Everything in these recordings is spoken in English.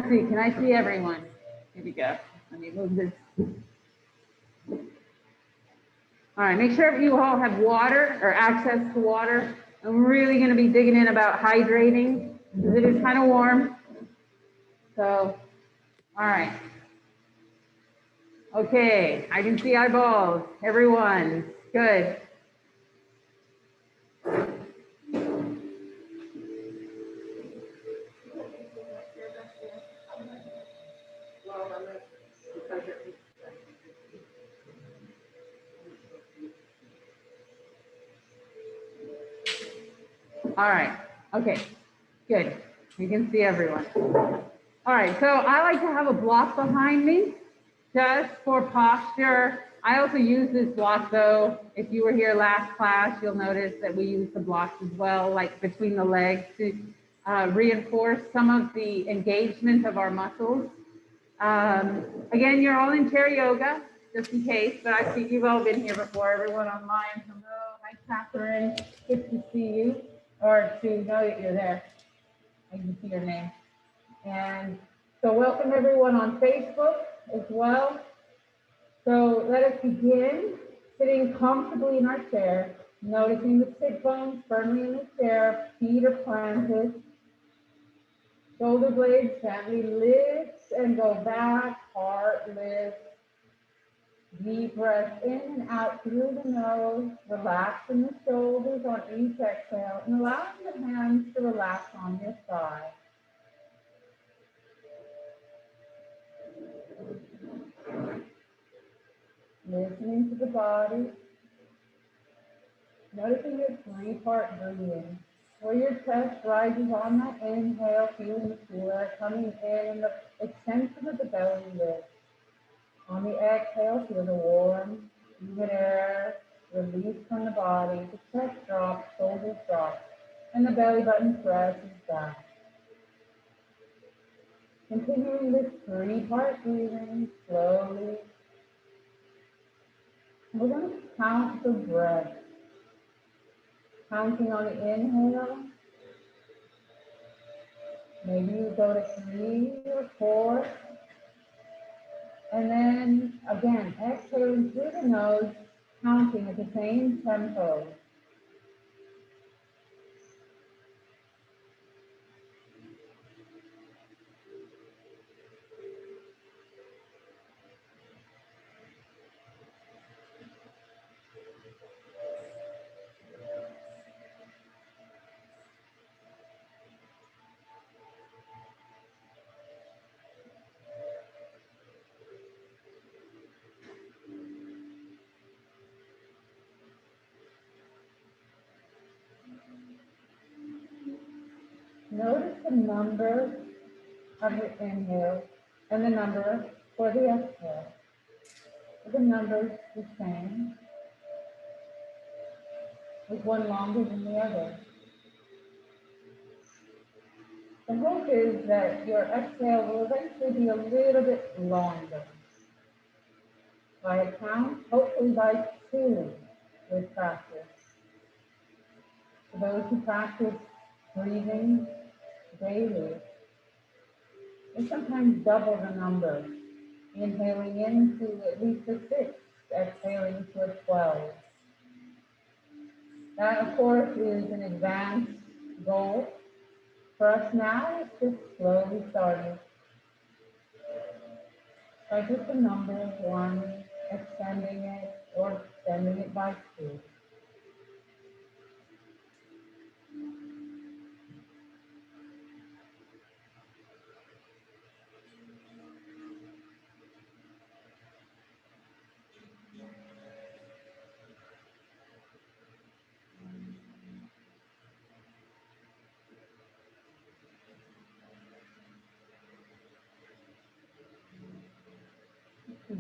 see, can I see everyone? Here we go. Let me move this. All right, make sure you all have water or access to water. I'm really going to be digging in about hydrating because it is kind of warm. So, all right. Okay, I can see eyeballs. Everyone, good. All right, okay, good. You can see everyone. All right, so I like to have a block behind me just for posture. I also use this block though. If you were here last class, you'll notice that we use the blocks as well, like between the legs to reinforce some of the engagement of our muscles. Again, you're all in chair yoga, just in case, but I see you've all been here before. Everyone online, hello, hi Catherine, good to see you, or to know that you're there. I can see your name. And so welcome everyone on Facebook as well. So let us begin sitting comfortably in our chair, noticing the sit bones firmly in the chair, feet are planted, shoulder blades gently lift and go back, heart lifts. Deep breath in and out through the nose, relaxing the shoulders on each exhale, and allowing the hands to relax on your side. Listening to the body, noticing your three-part breathing, where your chest rises on that inhale, feeling the cool air coming in and the extension of the belly lift. On the exhale, feel the warm, humid air release from the body, the chest drops, shoulders drop, and the belly button presses back. Continuing this three-part breathing slowly. We're going to count the breath. Counting on the inhale. Maybe you go to 3 or 4. And then again, exhaling through the nose, counting at the same tempo. Notice the number of the inhale and the number for the exhale. Are the numbers the same? Is one longer than the other? The hope is that your exhale will eventually be a little bit longer. By a count, hopefully by 2 with practice. For those who practice breathing daily, they sometimes double the number, inhaling into at least a 6, exhaling to a 12. That, of course, is an advanced goal. For us now, it's just slowly starting. By just the number 1, extending it, or extending it by 2.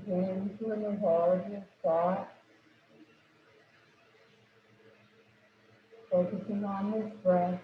Begin to remove all of your thoughts, focusing on this breath.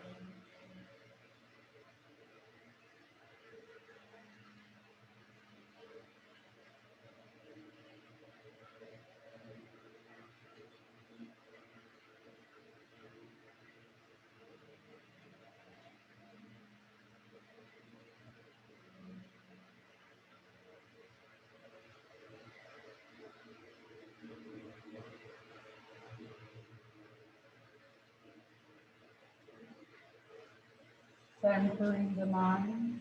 centering the mind.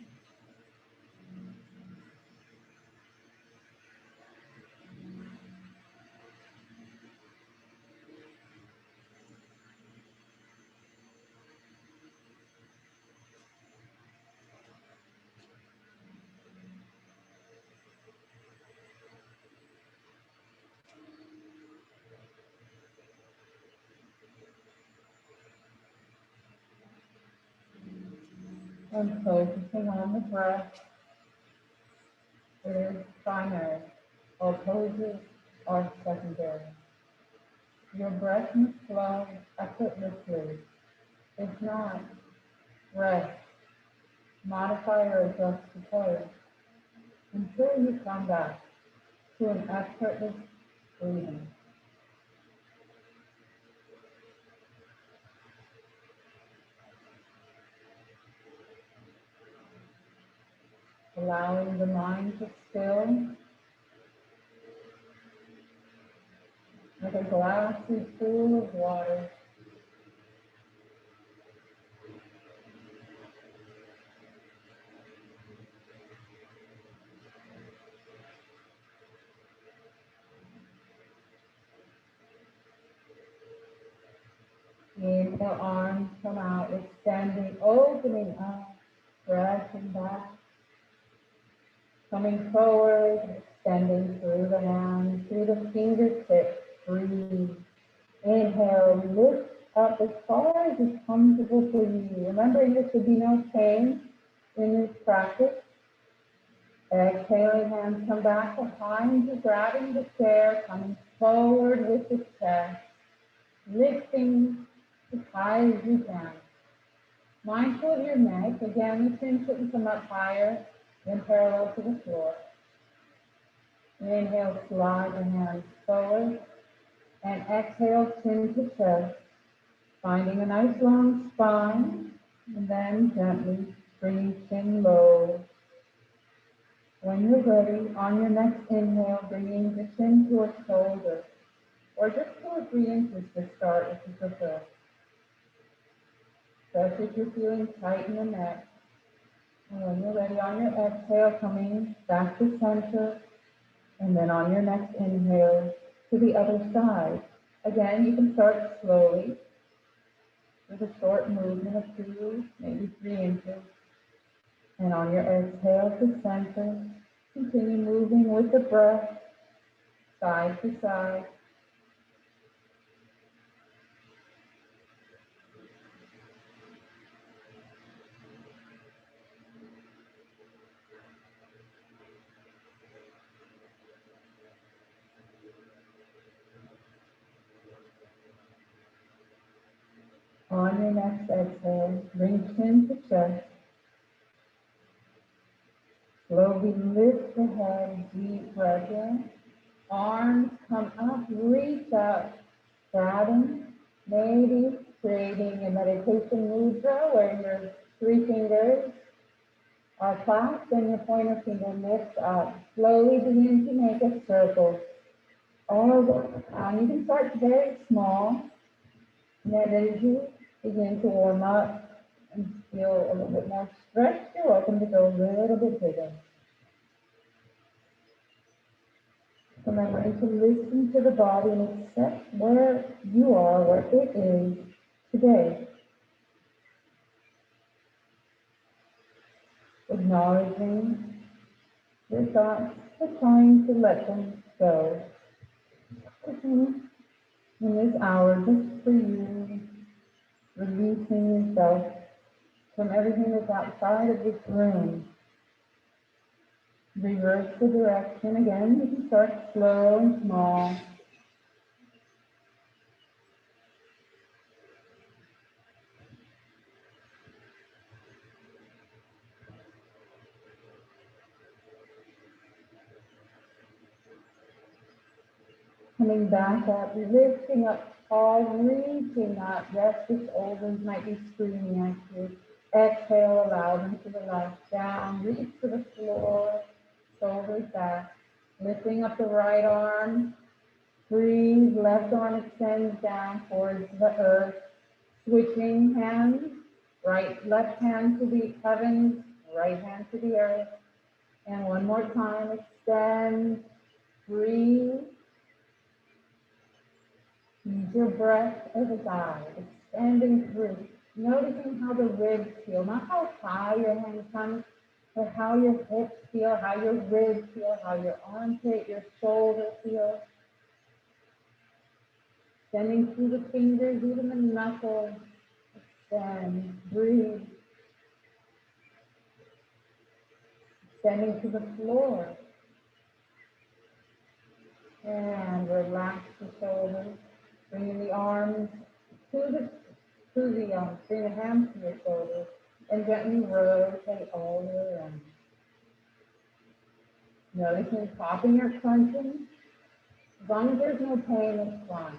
And focusing on the breath is primary. All poses are secondary. Your breath must flow effortlessly. If not, rest, modify or adjust the pose until you come back to an effortless breathing. Allowing the mind to still like a glassy pool of water. Inhale, arms come out, extending, opening up, stretching back, coming forward, extending through the hands, through the fingertips, breathe. Inhale, lift up as far as is comfortable for you. Remembering there should be no pain in this practice. Exhaling, hands come back behind you, grabbing the chair, coming forward with the chest, lifting as high as you can. Mindful of your neck. Again, the chin shouldn't come up higher than parallel to the floor. Inhale, slide the hands forward. And exhale, chin to chest. Finding a nice long spine. And then gently bringing chin low. When you're ready, on your next inhale, bringing the chin towards shoulder. Or just 2 or 3 inches to start if you prefer. Especially if you're feeling tight in the neck. And when you're ready, on your exhale, coming back to center. And then on your next inhale, to the other side. Again, you can start slowly with a short movement of 2, maybe 3 inches. And on your exhale to center, continue moving with the breath, side to side. On your next exhale, bring chin to chest. Slowly lift the head, deep breath in. Arms come up, reach up, grabbing, maybe creating a meditation mudra where your 3 fingers are clasped and your pointer finger lifts up. Slowly begin to make a circle. All the way down. You can start very small. And then as you begin to warm up and feel a little bit more stretched, you're welcome to go a little bit bigger. Remembering to listen to the body and accept where you are, where it is today. Acknowledging your thoughts, but trying to let them go. In this hour, just for you, releasing yourself from everything that's outside of this room. Reverse the direction again. You can start slow and small. Coming back up, lifting up tall, reaching up. Yes, the shoulders might be screaming at you. Exhale, allow them to relax down. Reach to the floor, shoulders back. Lifting up the right arm. Breathe, left arm extends down towards the earth. Switching hands, Left hand to the heavens, right hand to the earth. And one more time, extend, breathe. Use your breath as a guide, extending through, noticing how the ribs feel, not how high your hand comes, but how your hips feel, how your ribs feel, how your armpit, your shoulder feel. Extending through the fingers, even the knuckles. Extend, breathe. Extending to the floor. And relax the shoulders. Bringing the arms bring the hands to your shoulders. And gently rotate all the way around. Noticing popping or crunching. As long as there's no pain, it's fine.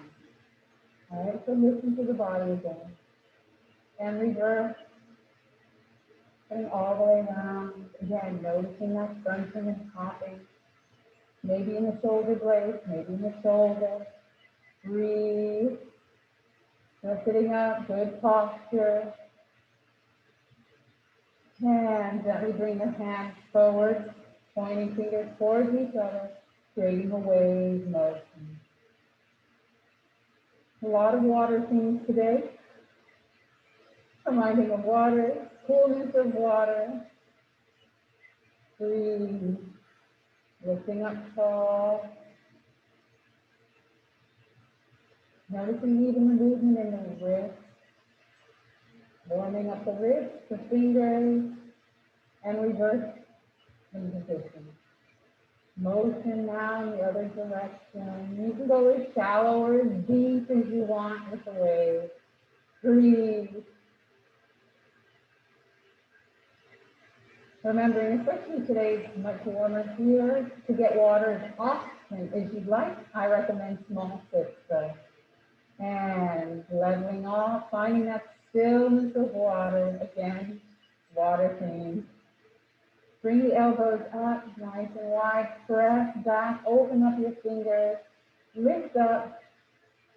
All right, so listen to the body again. And reverse. Going all the way around. Again, noticing that crunching and popping. Maybe in the shoulder blades, maybe in the shoulder. Breathe. Now sitting up, good posture. And gently bring the hands forward, pointing fingers towards each other, creating a wave motion. A lot of water themes today. Reminding of water, coolness of water. Breathe. Lifting up tall. Noticing even the movement in the wrists. Warming up the wrists, the fingers, and reverse in position. Motion now in the other direction. You can go as shallow or as deep as you want with the wave. Breathe. Remembering, especially today, it's much warmer here, to get water as often as you'd like. I recommend small sips though. And leveling off, finding that stillness of water. Again, water theme. Bring the elbows up, nice and wide. Press back, open up your fingers. Lift up,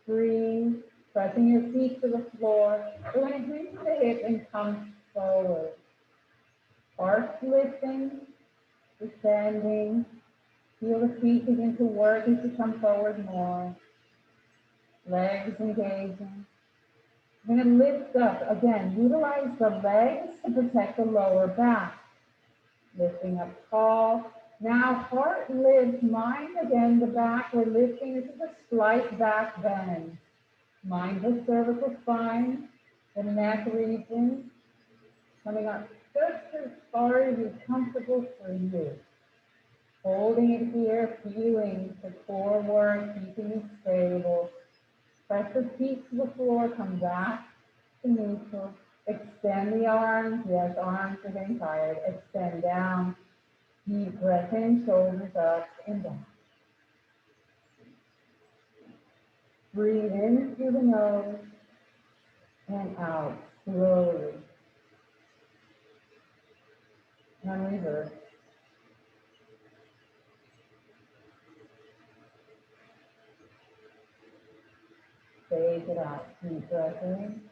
breathe. Pressing your feet to the floor. We're going to hinge the hip and come forward. Arch lifting, descending. Feel the feet begin to work as you come forward more. Legs engaging. We're going to lift up. Again, utilize the legs to protect the lower back. Lifting up tall. Now heart lifts, mind again, the back. We're lifting. This is a slight back bend. Mind the cervical spine, the neck region. Coming up just as far as is comfortable for you. Holding it here, feeling the core work, keeping it stable. Press the feet to the floor, come back to neutral. Extend the arms. Yes, arms are getting tired. Extend down. Deep breath in, shoulders up and down. Breathe in through the nose and out slowly. And reverse. Phase it out. Deep breath in.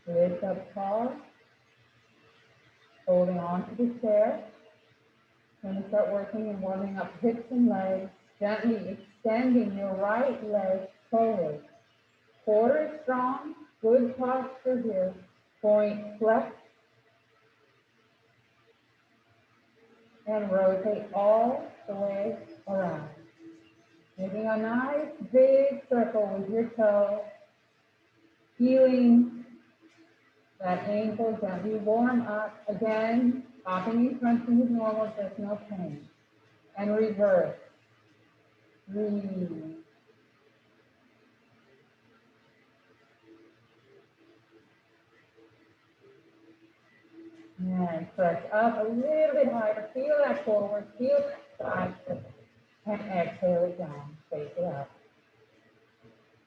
Lift up tall. Holding on to the chair. Going to start working and warming up hips and legs. Gently extending your right leg forward. Core is strong. Good posture here. Point flex. And rotate all the way around. Making a nice big circle with your toe. Feeling that ankle gently warm up. Again, popping and crunching is normal, there's no pain. And reverse. Breathe. And press up a little bit higher. Feel that forward, feel that side. And exhale it down. Face it out.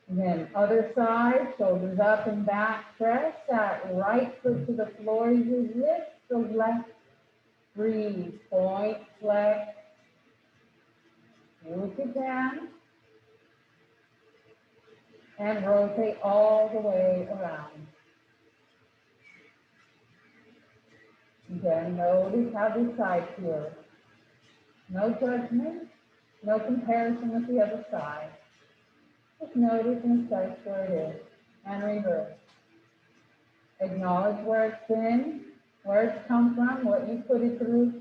And then other side, shoulders up and back. Press that right foot to the floor. You lift the left. Breathe. Point, flex. Move it down. And rotate all the way around. Again, notice how this side feels. No judgment, no comparison with the other side. Just notice and assess where it is. And reverse. Acknowledge where it's been, where it's come from, what you put it through.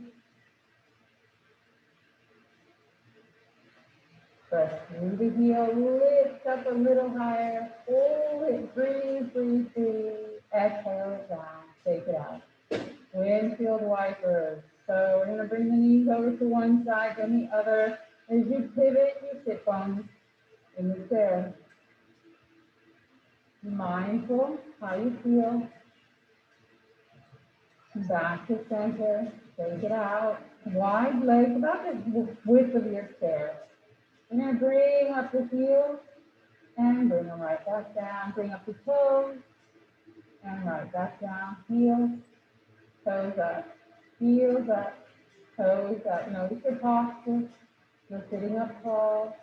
Press through the heel, lift up a little higher, hold it, breathe, breathe, breathe. Exhale it down, take it out. Windshield wipers. So we're going to bring the knees over to one side, then the other. As you pivot, you sit bones in the chair. Be mindful how you feel. Back to center, take it out. Wide legs, about the width of your chair. You're going to bring up the heels and bring them right back down. Bring up the toes and right back down. Heels, toes up, heels up, toes up. Notice your posture. You're sitting up tall.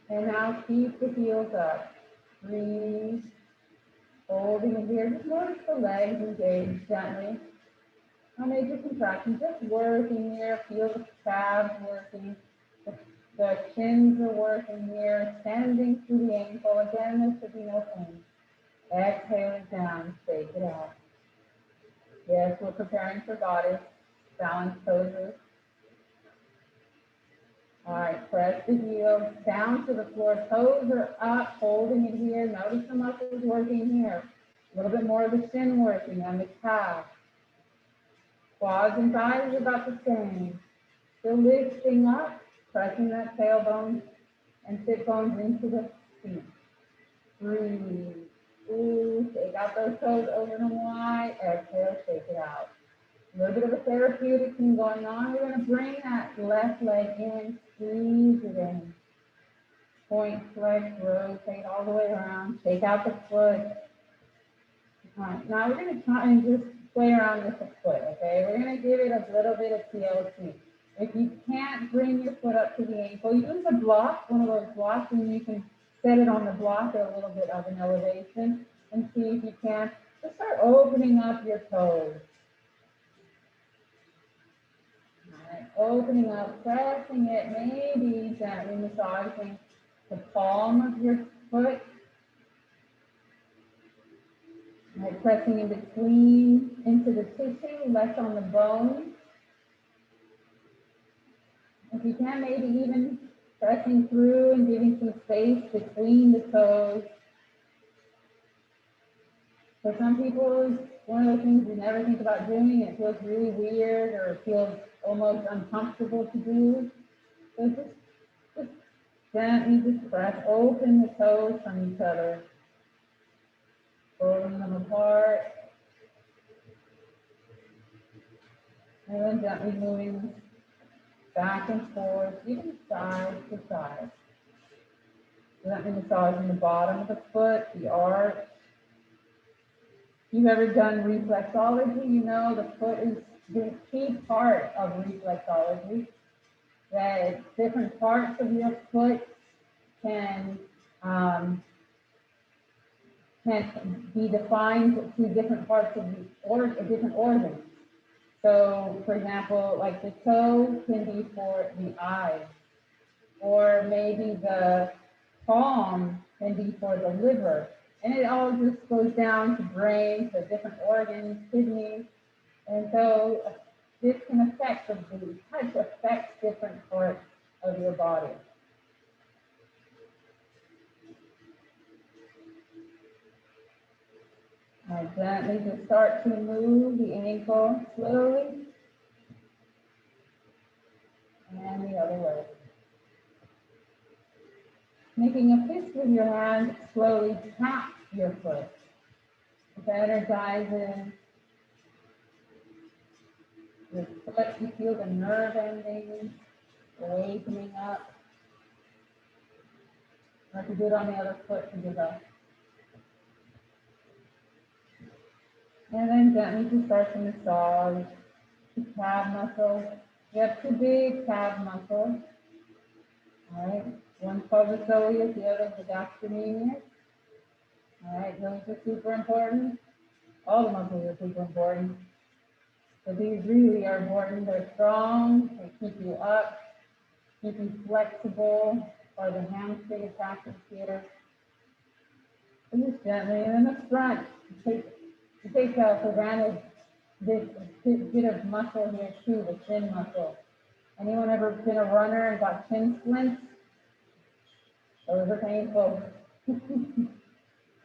And now keep the heels up. Breathe. Holding it here. Just notice the legs engage gently. No major contraction, just working here. Feel the calves working. The shins are working here. Extending through the ankle. Again, there should be no pain. Exhale it down. Shake it out. Yes, we're preparing for goddess. Balance poses. All right, press the heels down to the floor. Toes are up, holding it here. Notice the muscles working here. A little bit more of the shin working on the calf. Quads and thighs are about the same. Still lifting up, pressing that tailbone and sit bones into the feet. Breathe. Ooh, shake out those toes over and wide. Exhale, shake it out. A little bit of a therapeutic thing going on. We're going to bring that left leg in, squeeze it in. Point, flex, rotate all the way around. Shake out the foot. All right, now we're going to try and just play around with the foot, okay? We're going to give it a little bit of TLC. If you can't bring your foot up to the ankle, use a block, one of those blocks, and you can set it on the block at a little bit of an elevation and see if you can. Just start opening up your toes. Opening up, pressing it, maybe gently massaging the palm of your foot. Right, pressing in between, into the tissue, less on the bone. If you can, maybe even pressing through and giving some space between the toes. For some people, it's one of those things you never think about doing. It feels really weird or it feels almost uncomfortable to do. So just gently just press, open the toes from each other, pulling them apart, and then gently moving back and forth, even side to side. Gently massaging the bottom of the foot, the arch. If you've ever done reflexology, you know the foot is the key part of reflexology. That different parts of your foot can be defined to different parts of the different organs. So, for example, like the toe can be for the eye, or maybe the palm can be for the liver. And it all just goes down to brain, to different organs, kidneys. And so this can affect, the touch affects different parts of your body. I gently just start to move the ankle slowly. And the other way. Making a fist with your hand, slowly tap your foot. It energizes your foot. You feel the nerve endings awakening up. Like you do it on the other foot to give up. And then gently just start to massage the calf muscles. You have two big calf muscles. All right. One pelvis soleus, the other the gastrocnemius. All right, those are super important. All the muscles are super important. So these really are important. They're strong, they keep you up, keep you flexible, or the hamstring attaches here. And just gently, and in the front, you take for granted this bit of muscle here too, the chin muscle. Anyone ever been a runner and got chin splints? Those are painful.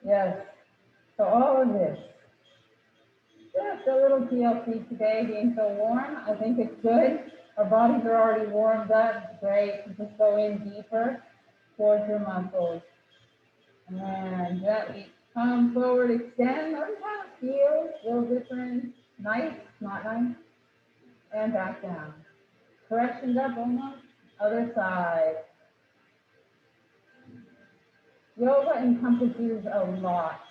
Yes. So all of this. Just a little TLC today, being so warm. I think it's good. Our bodies are already warmed up. Great. Just go in deeper towards your muscles. And gently come forward, extend. Notice how it feels. A little different. Nice, not nice. And back down. Corrections up almost. Other side. Yoga encompasses a lot.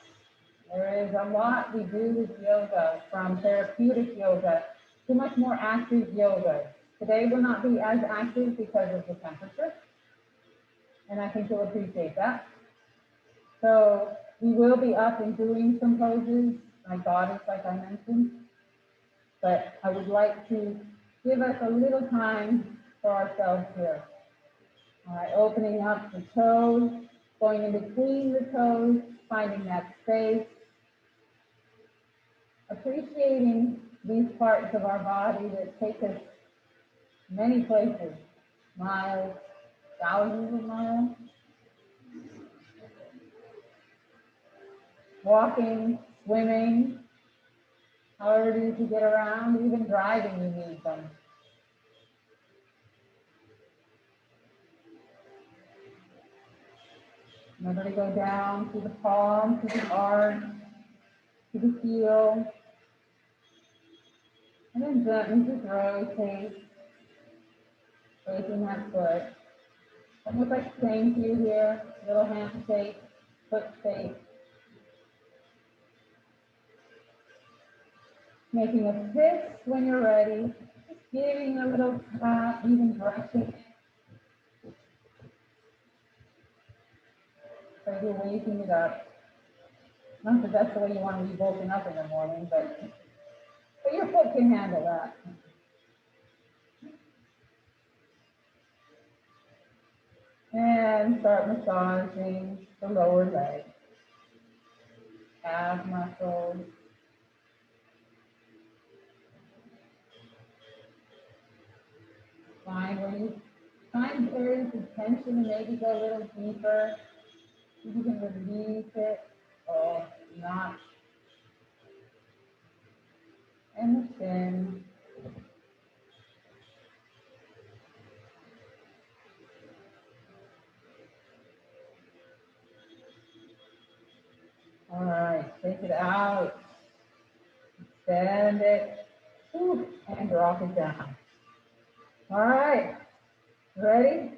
There is a lot we do with yoga, from therapeutic yoga to much more active yoga. Today will not be as active because of the temperature, and I think you'll appreciate that. So we will be up and doing some poses, like goddess, like I mentioned, but I would like to give us a little time for ourselves here. All right, opening up the toes, going in between the toes, finding that space, appreciating these parts of our body that take us many places, miles, thousands of miles. Walking, swimming, however it is you get around, even driving, you need them. Remember to go down to the palm, to the arch, to the heel, and then gently just rotate, raising that foot. Almost like saying to you here, little handshake, foot shake. Making a fist when you're ready, just giving a little tap, even brushing it. So you're waking it up. Not that that's the way you want to be woken up in the morning, but your foot can handle that. And start massaging the lower leg, calf muscles. Find areas of tension and maybe go a little deeper. You can release it or not. And the chin. All right, take it out. Extend it. And drop it down. All right, ready?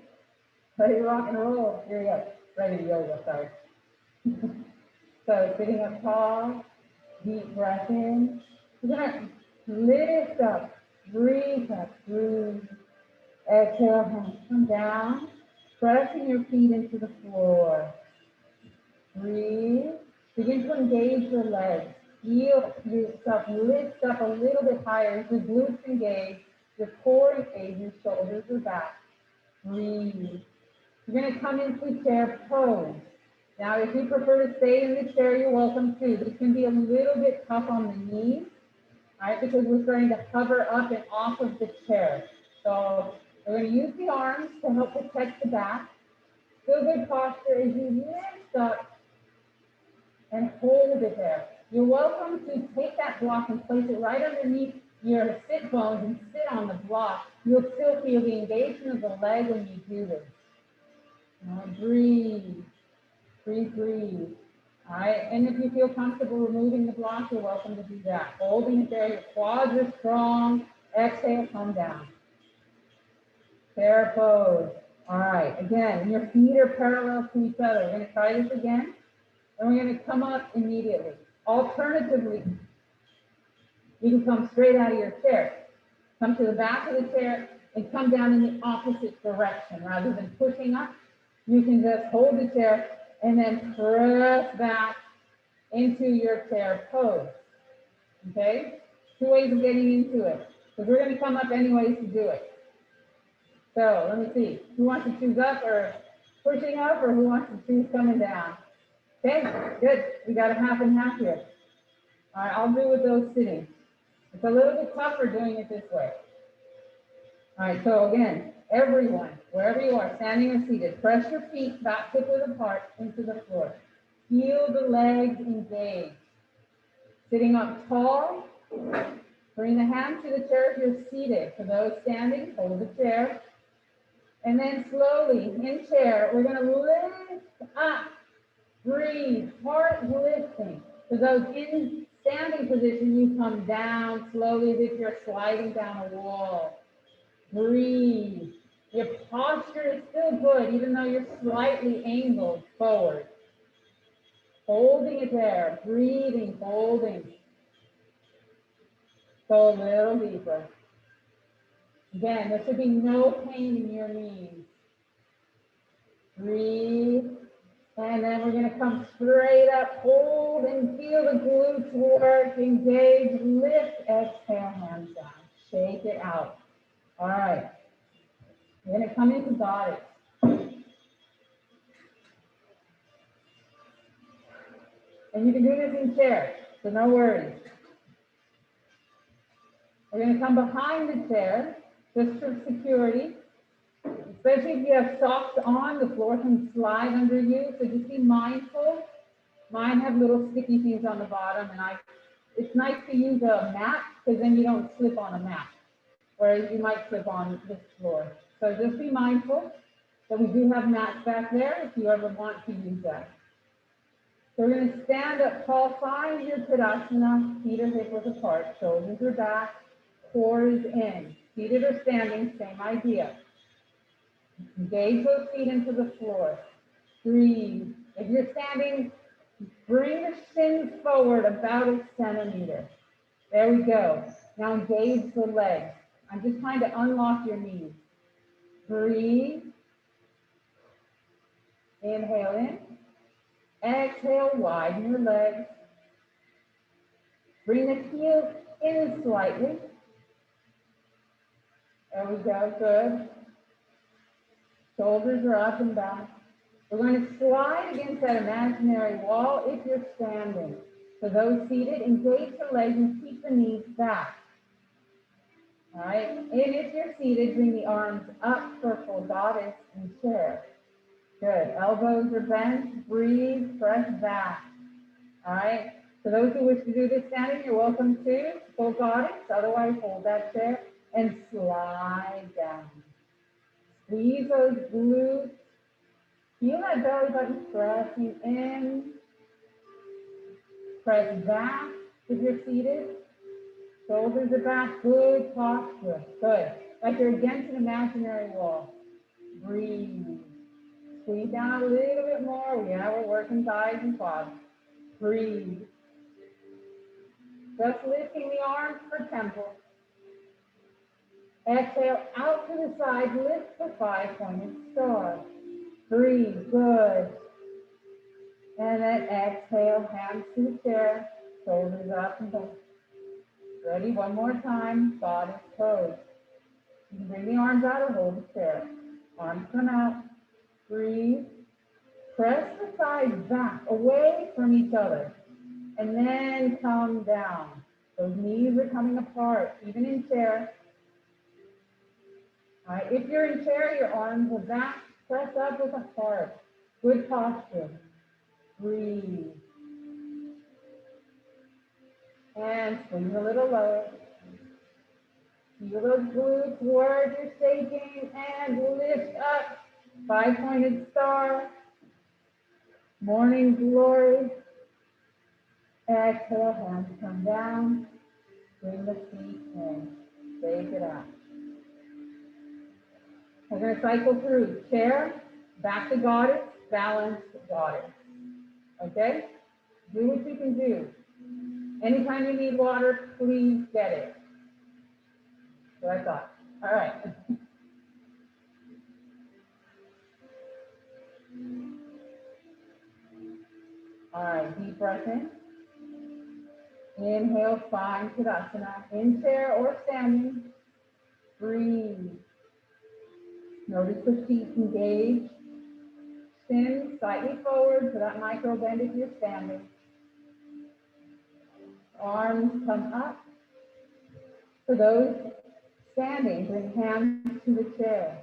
Ready to rock and roll. Here we go. Ready to yoga, sorry. So sitting up tall, deep breath in. We're gonna lift up, breathe up, breathe. Exhale, come down, pressing your feet into the floor. Breathe. Begin to engage your legs. Feel yourself lift up a little bit higher. Your glutes engage, your core engage, your shoulders are back. Breathe. You're going to come into chair pose. Now, if you prefer to stay in the chair, you're welcome to. This can be a little bit tough on the knees, all right, because we're starting to hover up and off of the chair. So we're going to use the arms to help protect the back. Still good posture as you lift up and hold it there. You're welcome to take that block and place it right underneath your sit bones and sit on the block. You'll still feel the engagement of the leg when you do this. Now breathe, breathe, breathe. All right, and if you feel comfortable removing the block, you're welcome to do that. Holding it there, your quads are strong. Exhale, come down. Chair pose. All right, again, your feet are parallel to each other. We're going to try this again, and we're going to come up immediately. Alternatively, you can come straight out of your chair. Come to the back of the chair and come down in the opposite direction. Rather than pushing up, you can just hold the chair and then press back into your chair pose. Okay? Two ways of getting into it. Because we're going to come up anyways to do it. So let me see. Who wants to choose up or pushing up, or who wants to choose coming down? Okay, good. We got a half and half here. All right, I'll do with those sitting. It's a little bit tougher doing it this way. All right, so again, everyone, wherever you are, standing or seated, press your feet back hip width apart into the floor. Feel the legs engage. Sitting up tall, bring the hands to the chair if you're seated. For those standing, hold the chair. And then slowly, in chair, we're going to lift up. Breathe, heart lifting. For those in standing position, you come down slowly as if you're sliding down a wall. Breathe. Your posture is still good, even though you're slightly angled forward. Holding it there, breathing, holding. Go a little deeper. Again, there should be no pain in your knees. Breathe. And then we're going to come straight up, hold and feel the glutes work, engage, lift, exhale, hands down, shake it out. All right, we're going to come into goddess. And you can do this in chair, so no worries. We're going to come behind the chair, just for security. Especially if you have socks on, the floor can slide under you, so just be mindful. Mine have little sticky things on the bottom, and it's nice to use a mat, because then you don't slip on a mat, whereas you might slip on this floor. So just be mindful that we do have mats back there if you ever want to use that. So we're going to stand up tall, find your Tadasana, feet are hip width apart, shoulders are back, core is in. Seated or standing, same idea. Engage those feet into the floor. Breathe. If you're standing, bring the shins forward about a centimeter. There we go. Now engage the legs. I'm just trying to unlock your knees. Breathe. Inhale in. Exhale, widen your legs. Bring the heels in slightly. There we go, good. Shoulders are up and back. We're going to slide against that imaginary wall if you're standing. For those seated, engage the legs and keep the knees back. All right, and if you're seated, bring the arms up for full goddess and chair. Good, elbows are bent, breathe, press back. All right, for those who wish to do this standing, you're welcome to full goddess, otherwise hold that chair and slide down. Squeeze those glutes. Feel that belly button pressing in. Press back if you're seated. Shoulders are back. Good posture. Good. Like you're against an imaginary wall. Breathe. Squeeze down a little bit more. Yeah, we're working thighs and quads. Breathe. Just lifting the arms for temple. Exhale out to the side. Lift the five-pointed star. Breathe, good. And then exhale, hands to the chair, shoulders up and down. Ready, one more time, goddess pose. You can bring the arms out or hold the chair. Arms come out, breathe. Press the sides back, away from each other. And then come down. Those knees are coming apart, even in chair. All right, if you're in chair, your arms are back. Press up with a heart. Good posture. Breathe. And squeeze a little lower. Feel those glutes work. You're shaking and lift up. Five-pointed star. Morning glory. Exhale, hands come down. Bring the feet in. Shake it out. We're going to cycle through chair, back to goddess, balance, goddess. Okay? Do what you can do. Anytime you need water, please get it. So I thought. All right. All right, deep breath in. Inhale, find Tadasana, in chair or standing. Breathe. Notice the feet engage. Spin slightly forward for that micro bend if you're standing. Arms come up. For those standing, bring hands to the chair.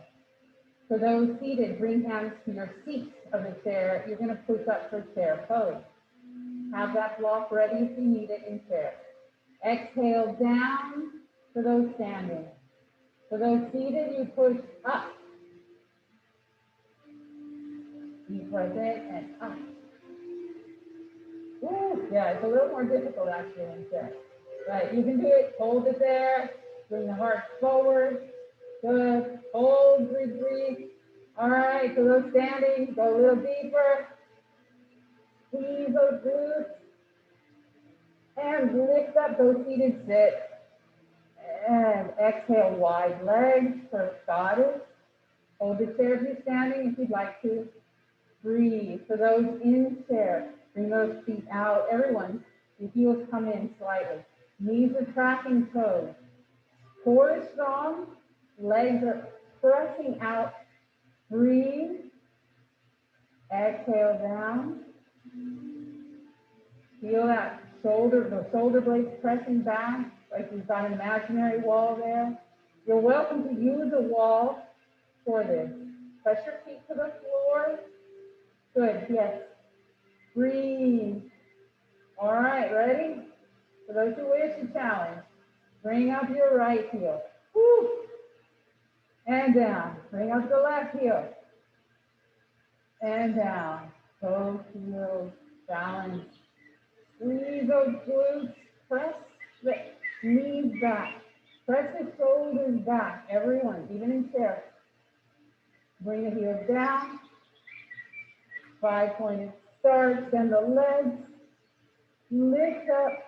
For those seated, bring hands to your seat of the chair. You're going to push up for chair pose. Have that block ready if you need it in chair. Exhale down for those standing. For those seated, you push up. Deep breath in and up. Ooh, yeah, it's a little more difficult actually in chair. Right, you can do it. Hold it there. Bring the heart forward. Good. Hold, breathe, breathe. All right, so those standing, go a little deeper. Squeeze those glutes. And lift up those seated sit. And exhale, wide legs for goddess. Hold the chair if you're standing if you'd like to. Breathe. For those in chair, bring those feet out. Everyone, the heels come in slightly. Knees are tracking toes. Core is strong. Legs are pressing out. Breathe. Exhale down. Feel that shoulder, the shoulder blades pressing back, like you've got an imaginary wall there. You're welcome to use a wall for this. Press your feet to the floor. Good, yes. Breathe. All right, ready? For those who wish to challenge, bring up your right heel. Woo. And down. Bring up the left heel. And down. Both heels balance. Squeeze those glutes. Press the knees back. Press the shoulders back. Everyone, even in chair. Bring the heels down. 5-pointed start. Send the legs. Lift up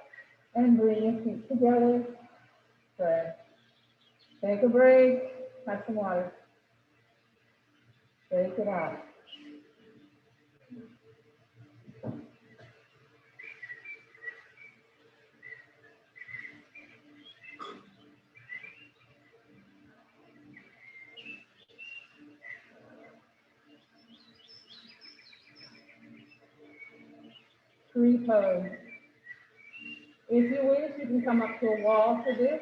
and bring your feet together. Good. Take a break. Have some water. Take it out. Tree pose. If you wish, you can come up to a wall for this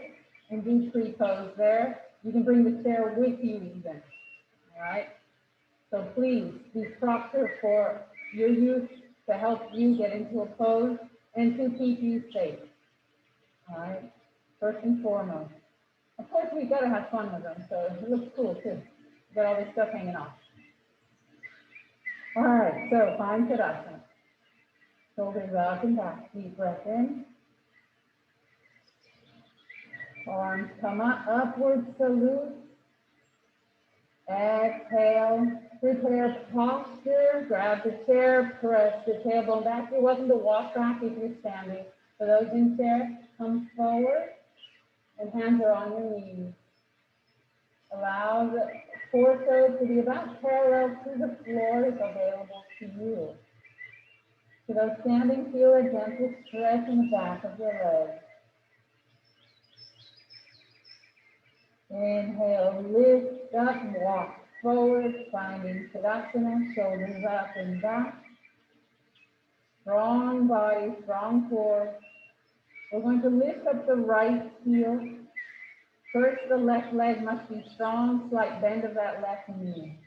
and do tree pose there. You can bring the chair with you even. All right? So please be proctor for your youth to help you get into a pose and to keep you safe. All right? First and foremost. Of course, we've got to have fun with them, so it looks cool too. Got all this stuff hanging off. All right, so find Tadasana. Shoulders up and back. Deep breath in. Arms come up, upward salute. Exhale. Prepare posture. Grab the chair. Press the tailbone back. You're welcome to walk back if you're standing. For those in chair, come forward and hands are on your knees. Allow the torso to be about parallel to the floor if available to you. For those standing, feel a gentle stretch in the back of your legs. Inhale, lift up, walk forward, finding Tadasana, shoulders up and back. Strong body, strong core. We're going to lift up the right heel. First, the left leg must be strong, slight bend of that left knee.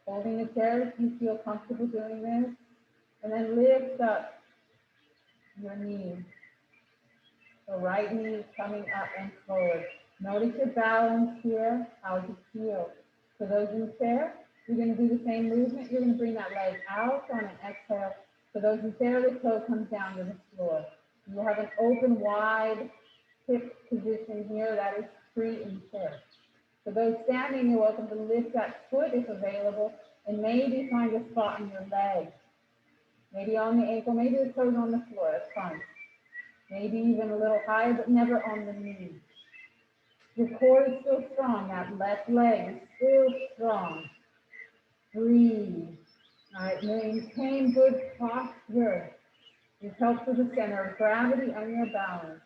Holding the chair if you feel comfortable doing this. And then lift up your knee. The right knee is coming up and forward. Notice your balance here. How does it feel? For those in chair, you're going to do the same movement. You're going to bring that leg out on an exhale. For those in chair, the toe comes down to the floor. You will have an open, wide hip position here. That is free in chair. For those standing, you're welcome to lift that foot if available, and maybe find a spot in your leg. Maybe on the ankle, maybe the toes on the floor. That's fine. Maybe even a little higher, but never on the knee. Your core is still strong. That left leg is still strong. Breathe. All right, maintain good posture. This helps with the center of gravity and your balance.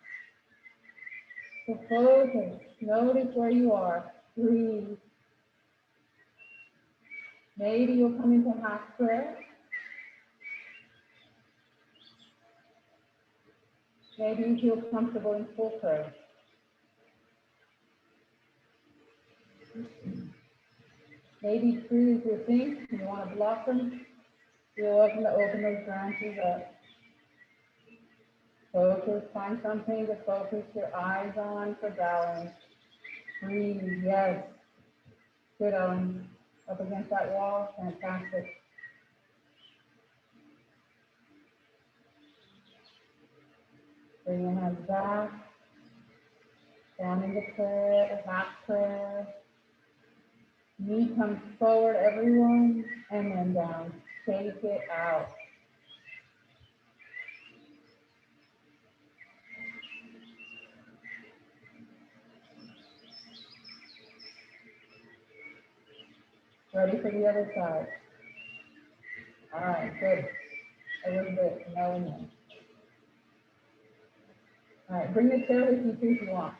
So focus, notice where you are, breathe. Maybe you'll come into half prayer. Maybe you feel comfortable in full prayer. Maybe trees your thing, you want to block them. You're welcome to open those branches up. Focus, find something to focus your eyes on for balance. Breathe, yes. Good, Ellen. Up against that wall, fantastic. Bring your hands back, down into prayer, half prayer. Knee comes forward, everyone, and then down. Take it out. Ready for the other side. All right, good. A little bit, no and no. All right, bring the chair with you too if you want.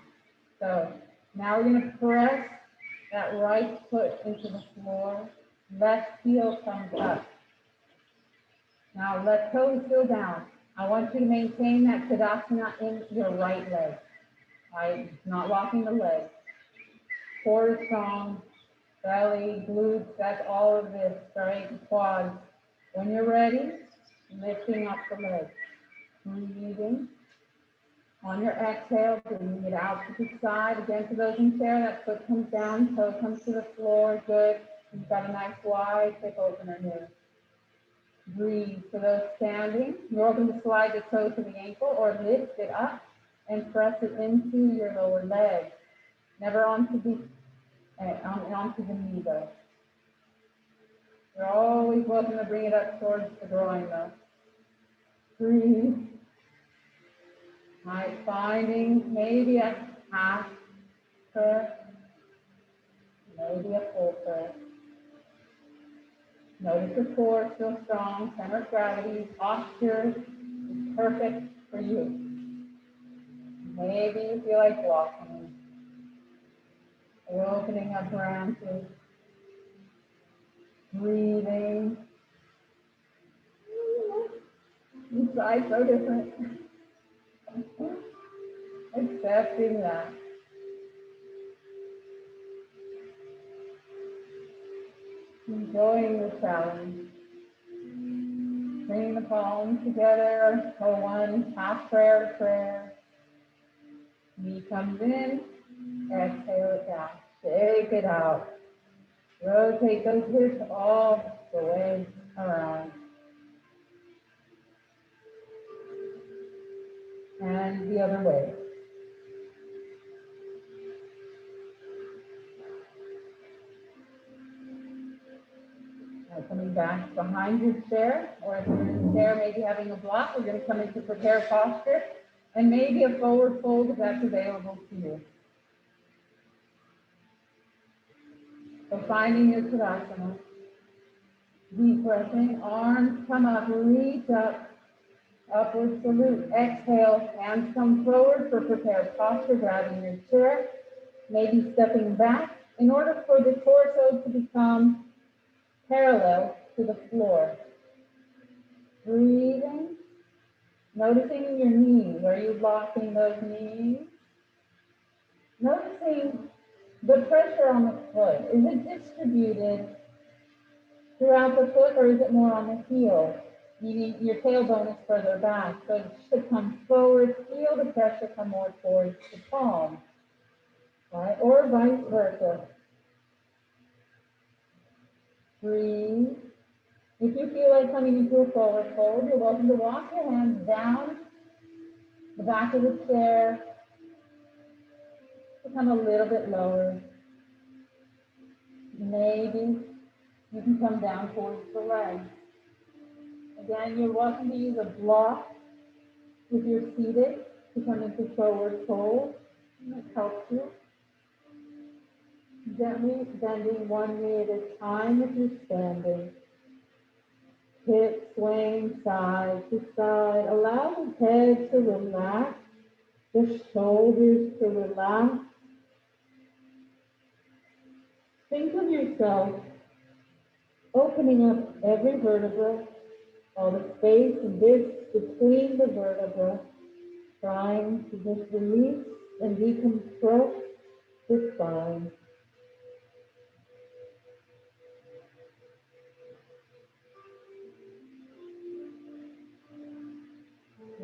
So now we're going to press that right foot into the floor. Left heel comes up. Now left toe is still down. I want you to maintain that Tadasana in your right leg. Right? Not locking the leg. Core is strong. Belly, glutes, that's all of this, right? Quads. When you're ready, lifting up the leg. Breathing. On your exhale, bringing it out to the side. Again, for those in chair, that foot comes down, toe comes to the floor. Good. You've got a nice wide hip opener here. Breathe. For those standing, you're welcome to slide the toe to the ankle or lift it up and press it into your lower leg. Never onto the knee though. You're always welcome to bring it up towards the groin though. Breathe. Right, finding maybe a half prayer, maybe a full prayer. Notice the core still strong, center of gravity, posture is perfect for you. Maybe you feel like blocking. We're opening up branches, breathing. Each side's so different. Accepting that. Enjoying the challenge. Bringing the palms together for one, half prayer to prayer. Knee comes in, exhale it down. Shake it out. Rotate those hips all the way around. And the other way. Now coming back behind your chair, or if you're in the chair, maybe having a block, we're going to come into prepare posture, and maybe a forward fold if that's available to you. So finding your Tadasana. Deep breathing, arms come up, reach up, upward salute. Exhale, hands come forward for prepared posture, grabbing your chair, maybe stepping back in order for the torso to become parallel to the floor. Breathing, noticing your knees. Are you locking those knees? Noticing the pressure on the foot. Is it distributed throughout the foot, or is it more on the heel? Meaning your tailbone is further back, so it should come forward, feel the pressure come more towards the palm, right? Or vice versa. Breathe. If you feel like coming into a forward fold, you're welcome to walk your hands down the back of the chair, become a little bit lower. Maybe you can come down towards the legs. Again, you're welcome to use a block if you're seated to come into forward fold. That helps you. Gently bending one knee at a time if you're standing. Hip swaying side to side. Allow the head to relax, the shoulders to relax. Think of yourself opening up every vertebra, all the space and discs between the vertebrae, trying to just release and decompress the spine.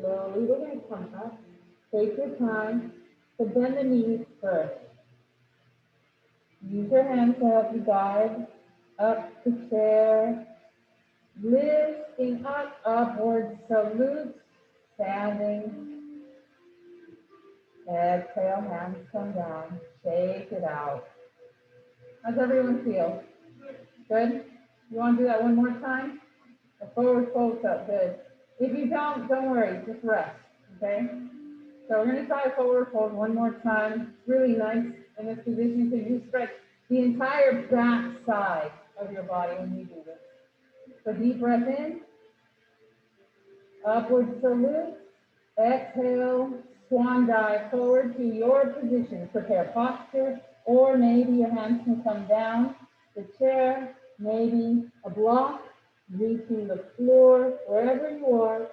Slowly we're going to come up. Take your time to bend the knees first. Use your hands to help you guide up the chair, lifting up, upward salute, standing. Exhale, hands come down. Shake it out. How's everyone feel? Good? You want to do that one more time? The forward fold up, good. If you don't worry, just rest, okay? So we're going to try a forward fold one more time. It's really nice in this position because you stretch the entire back side of your body when you do this. So deep breath in, upward salute, exhale, swan dive forward to your position. Prepare posture, or maybe your hands can come down the chair, maybe a block, reaching the floor, wherever you are.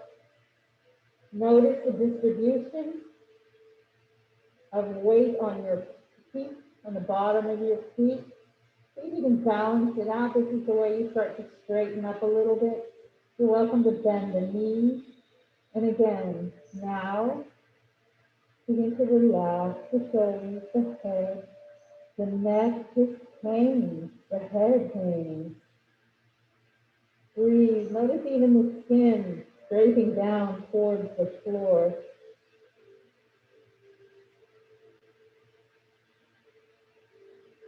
Notice the distribution of weight on your feet, on the bottom of your feet. See if you can balance it out. This is the way you start to straighten up a little bit. You're welcome to bend the knees. And again, now, begin to relax the shoulders, the head, the neck just hangs, the head hangs. Breathe. Notice even the skin scraping down towards the floor.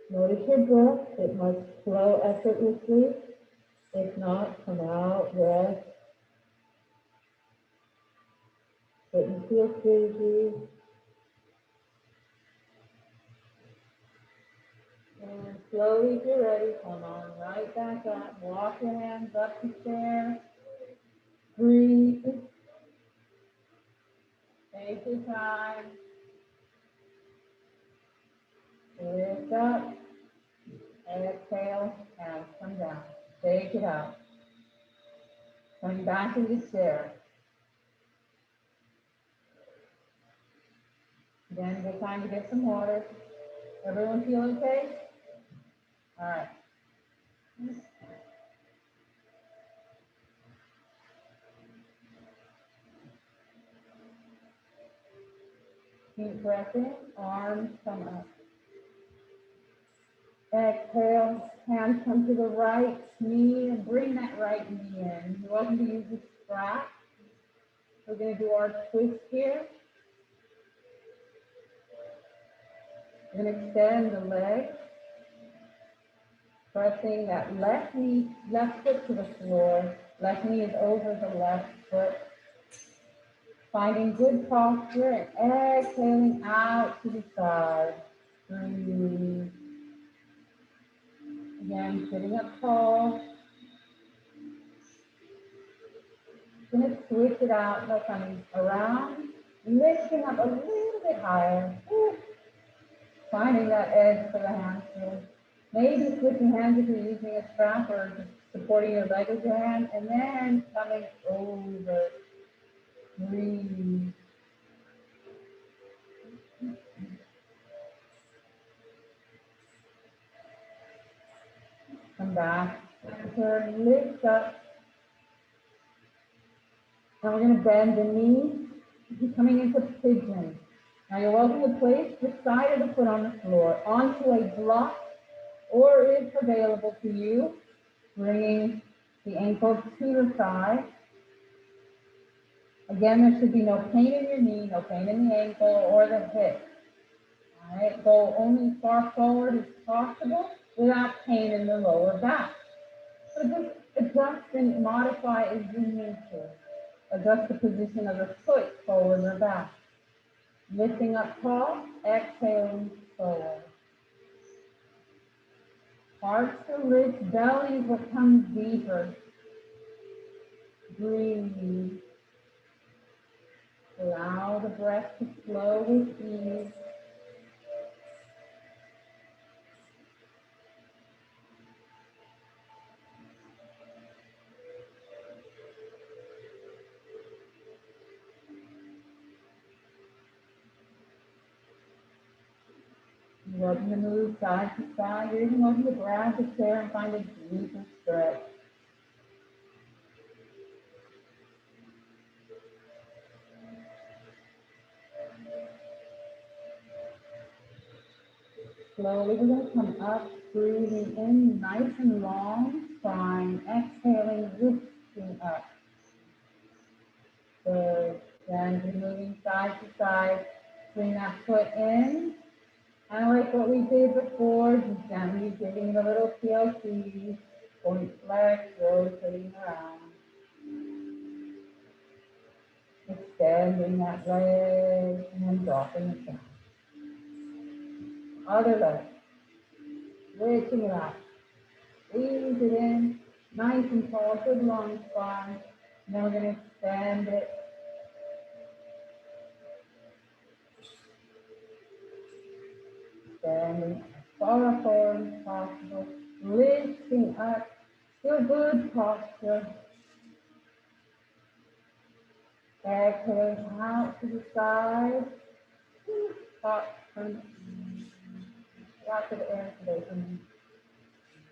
Notice your breath. It must flow effortlessly. If not, come out, rest. Couldn't feel dizzy. And slowly, if you're ready, come on right back up. Walk your hands up the chair. Breathe. Take your time. Lift up. Exhale. Hands come down. Take it out. Come back in the chair. Again, good time to get some water. Everyone feel okay? All right. Deep breath in, arms come up. Exhale, hands come to the right knee and bring that right knee in. You're welcome to use the strap. We're going to do our twist here. We're going to extend the leg, pressing that left knee, left foot to the floor. Left knee is over the left foot. Finding good posture and exhaling out to the side. Breathe. Again, sitting up tall. Going to switch it out by coming around, lifting up a little bit higher. Finding that edge for the hamstring. Maybe switching hands if you're using a strap or just supporting your leg with your hand, and then coming over. Breathe. Come back. Turn, lift up. Now we're going to bend the knee, coming into pigeon. Now you're welcome to place the side of the foot on the floor onto a block, or if available to you, bringing the ankle to the thigh. Again, there should be no pain in your knee, no pain in the ankle or the hip. All right, go only as far forward as possible without pain in the lower back. So just adjust and modify as you need to. Adjust the position of the foot forward or back. Lifting up tall, exhaling forward. Heart to lift, belly is what comes deeper. Breathe. Allow the breath to flow with ease. You're welcome to move side to side. You're even welcome to grab the chair and find a deeper stretch. Slowly, we're going to come up, breathing in nice and long, spine, exhaling, lifting up. Good. Then we're moving side to side, bring that foot in. Kind of like what we did before, just gently giving it a little TLC, point flex, rotating around. Extending that leg and then dropping it down. Other leg. Reaching it out. Squeeze it in. Nice and tall, good long spine. And then we're going to extend it. Extending as far forward as possible. Lifting up. Still good posture. Exhaling out to the side. Top turn. Out to the air today.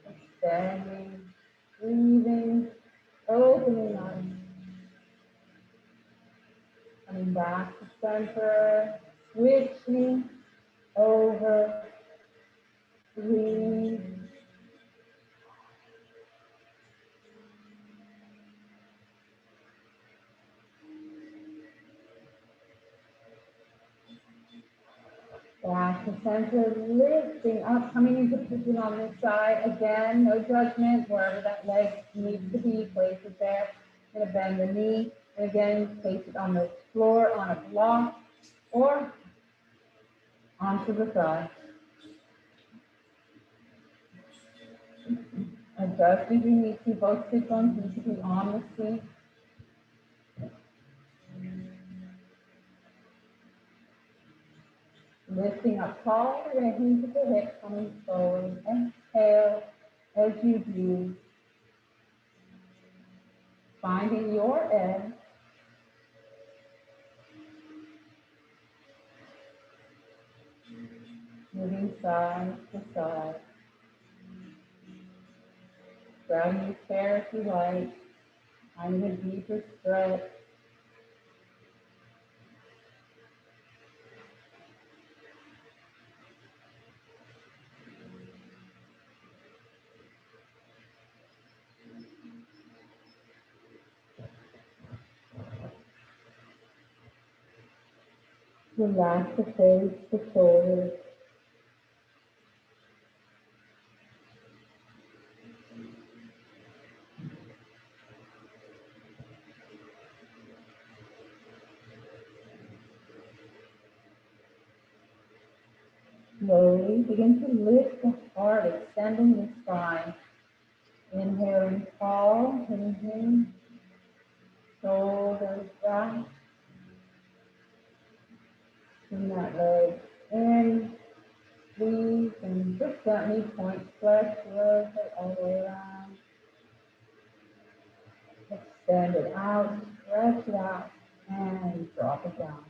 Extending. Breathing. Opening up. Coming back to center. Switching over. Breathe. Back to center, lifting up, coming into position on this side. Again, no judgment. Wherever that leg needs to be, place it there. Going to bend the knee. And again, place it on the floor, on a block, or onto the side. Adjust if you need to. Both sit bones need to be on the seat. Lifting up tall, we're going to hinge at the hips, coming forward. Exhale as you do. Finding your edge. Moving side to side. Grab your chair if you like. Find a deeper stretch. Relax the face, the shoulders. Slowly begin to lift the heart, extending the spine. Inhaling tall, inhale, shoulders back. Bring that leg in, squeeze, and just gently point flex, rotate all the way around. Extend it out, stretch it out, and drop it down.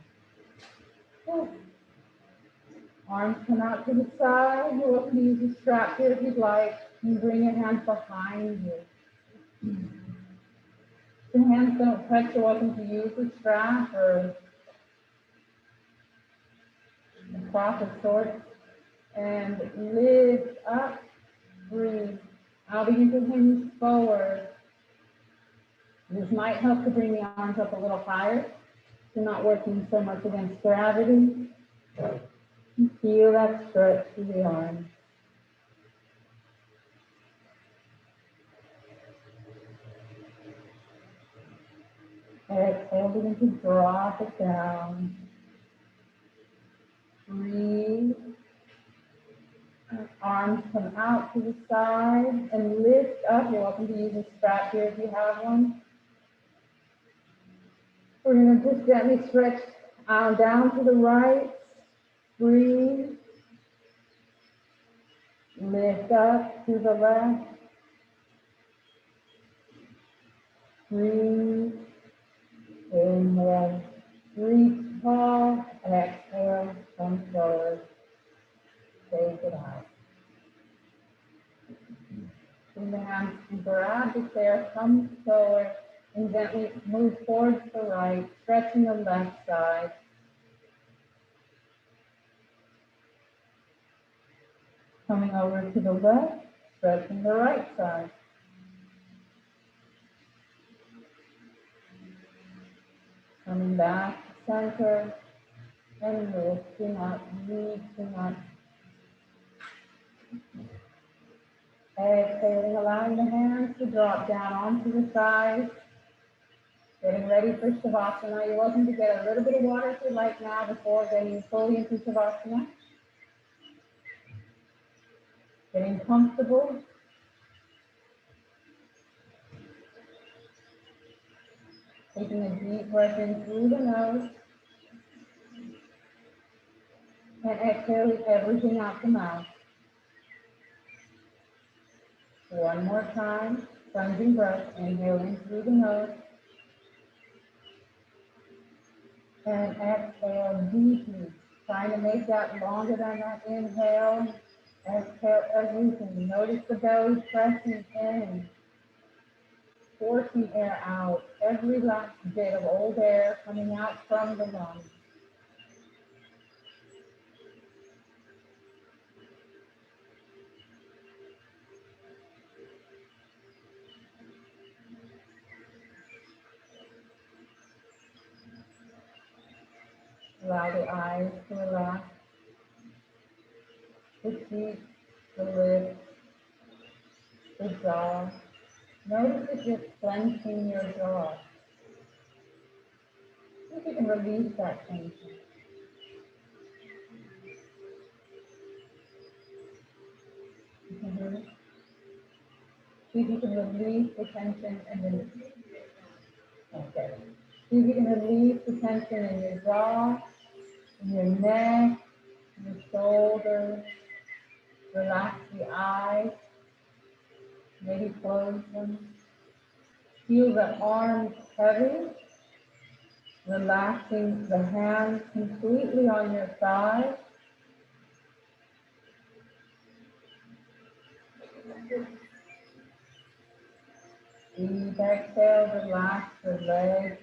Good. Arms come out to the side. You're welcome to use a strap here if you'd like. And bring your hands behind you. If your hands don't touch, you're welcome to use a strap or a cloth of sorts. And lift up, breathe. I'll begin to hinge forward. This might help to bring the arms up a little higher. You're not working so much against gravity. You feel that stretch through the arms. Exhale, begin to drop it down. Breathe. Arms come out to the side and lift up. You're welcome to use a strap here if you have one. We're going to just gently stretch down to the right. Breathe. Lift up to the left. Breathe. Inhale. Reach tall. Exhale. Come forward. Take it out. Bring the hands to grab the chair. Come forward. And gently move towards the right. Stretching the left side. Coming over to the left. Stretching the right side. Coming back to center and lifting up, reaching up. Exhaling, allowing the hands to drop down onto the sides. Getting ready for Shavasana. You're welcome to get a little bit of water if you like now before getting fully into Shavasana. Getting comfortable. Taking a deep breath in through the nose. And exhaling everything out the mouth. One more time. Plunging breath. Inhaling through the nose. And exhale deeply. Trying to make that longer than that inhale. Exhale everything. Notice the belly pressing in. Forcing air out. Every last bit of old air coming out from the lungs. Allow the eyes to relax, the cheeks, the lips, the jaw. Notice if you're clenching your jaw. See if you can release that tension. See if you can release the tension and then, okay. See if you can release the tension in your jaw, in your neck, in your shoulders. Relax the eyes. Maybe close them. Feel the arms heavy. Relaxing the hands completely on your side. Deep exhale, relax the legs.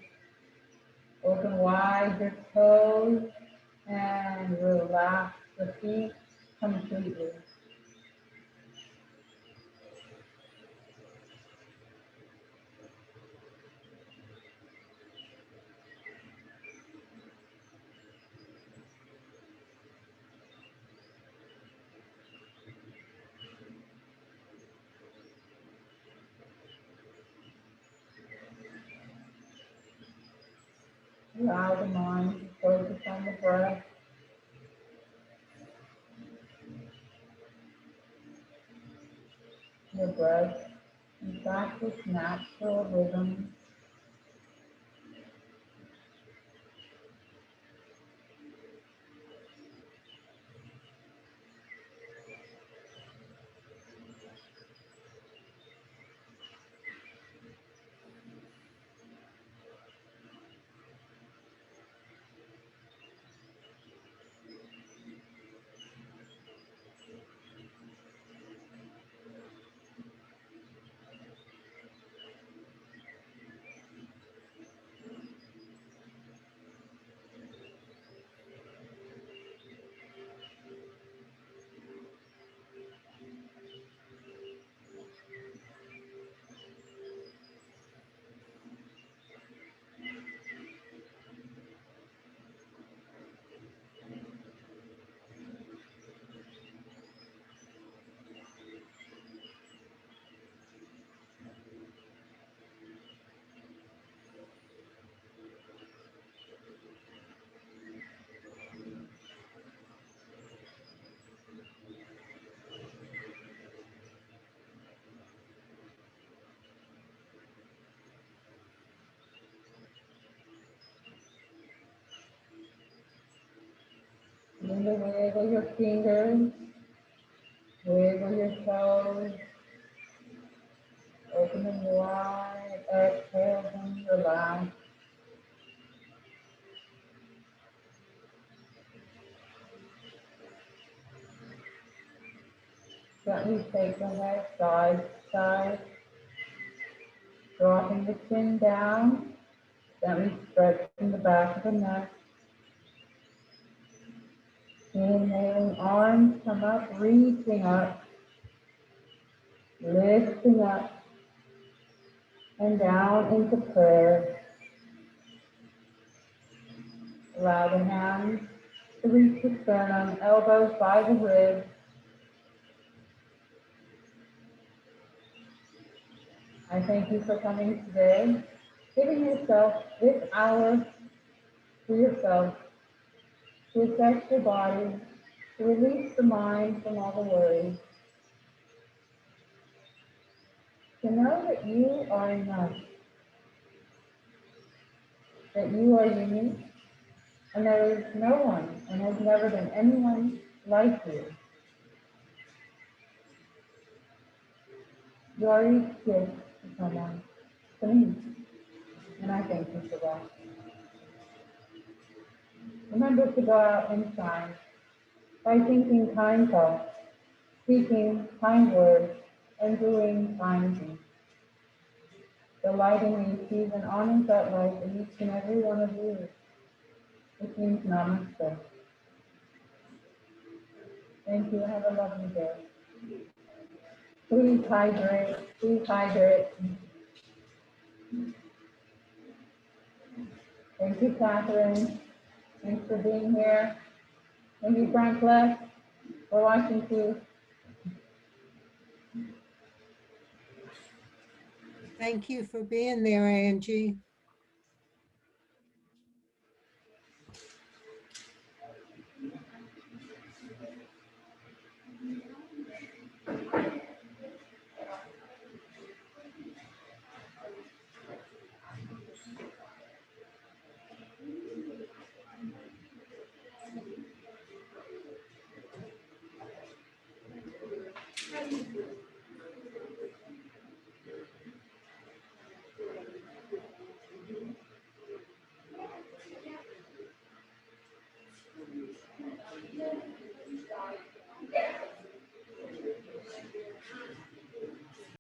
Open wide your toes and relax the feet completely. Allow the mind to focus on the breath. Your breath in practice natural rhythm. Begin to wiggle your fingers, wiggle your toes, open them wide, exhale and relax. Gently take the head side to side, dropping the chin down, gently stretching the back of the neck. Inhaling, arms come up, reaching up, lifting up, and down into prayer. Allow the hands to reach the sternum, elbows by the ribs. I thank you for coming today, giving yourself this hour for yourself to assess your body, to release the mind from all the worries, to know that you are enough, that you are unique, and there is no one and has never been anyone like you. You are each gift to someone, to me, and I thank you for that. Remember to go out and shine by thinking kind thoughts, speaking kind words, and doing kind things. The light in you sees and honors that light in each and every one of you. It means namaste. Thank you. Have a lovely day. Please hydrate. Please hydrate. Thank you, Catherine. Thanks for being here. Thank you, Primeplus, for watching too. Thank you for being there, Angie.